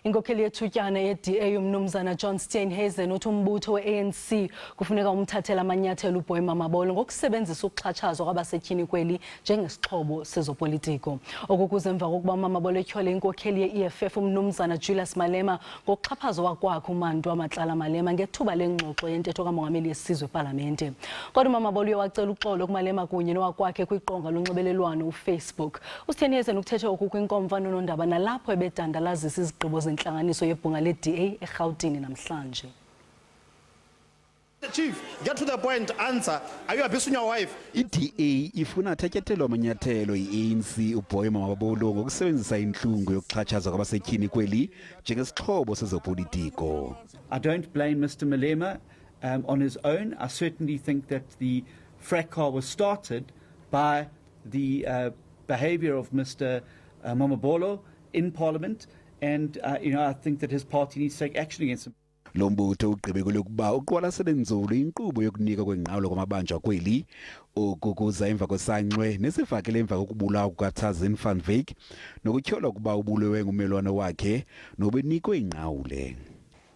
Inkokheli yethutyana ye-DA uMnumzana John Steenhuisen uthi umbutho we-ANC kufuneka umthathele amanyathelo uMamabolo ngokusebenzisa ukuxhatshazwa kwabasetyhini kweli njengesixhobo sezopolitiko. Okukuze emva kokuba uMamabolo etyhole inkokheli ye-EFF uMnumzana Julius Malema ngokuxhaphazwa kwakhe uMantu Amatlala Malema ngethuba lengxoxo yentetho kamongameli yesizwe epalamente. Kodwa uMamabolo uye wacela uxolo kuMalema kunye nowakwakhe kwiqonga lonxibelelwano uFacebook. uSteenhuisen ukuthethe oku kwinkomfa noNondaba nalapho ebedandalazisa izigqibo zentlanganiso yebhunga le-DA eRhawutini namhlanje. Chief, get to the point, answer. Are you abusing your wife? I-DA ifuna athatyathelwe amanyathelo yiANC uMamabolo ngokusebenzisa intlungu yokuxhatshazwa kwabasetyhini kweli njengesixhobo sezopolitiko. I don't blame Mr. Malema on his own. I certainly think that the fracas was started by the behavior of Mr. Mamabolo in Parliament, and I think that his party needs to take action against him. Lo mbutho ugqibe ukuba uqwalasele nzulu inkqubo yokunika kwengqawulo kwamabanjwa kweli okukuza emva kwesanqwe nesivakele emva kokubulawa kukaTarzan van Wyk nokutyholwa ukuba ubulewe ngumelwane wakhe nobenikwe ingqawule.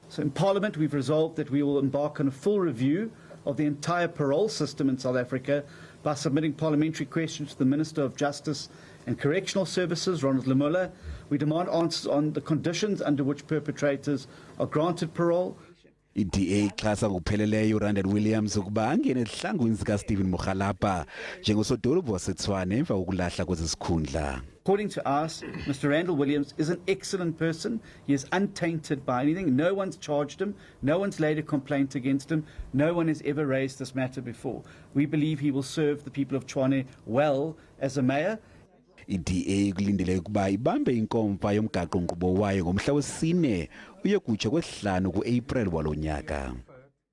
So in Parliament we've resolved that we will embark on a full review of the entire parole system in South Africa by submitting parliamentary questions to the Minister of Justice and Correctional Services, Ronald Lamola. We demand answers on the conditions under which perpetrators are granted parole. I-DA ixhasa ngokupheleleyo uRandall Williams ukuba angene ezihlangwini zikaStephen Mokgalapa njengosodolophu waseTshwane emva kokulahla kwezi sikhundla. According to us, Mr. Randall Williams is an excellent person. He is untainted by anything. No one's charged him. No one's laid a complaint against him. No one has ever raised this matter before. We believe he will serve the people of Tshwane well as a mayor. I-DA kulindele ukuba ibambe inkomfa yomgaqo-nkqubo wayo ngomhla wesi-4 uye kutsho kwesi-5 ku-April walo nyaka.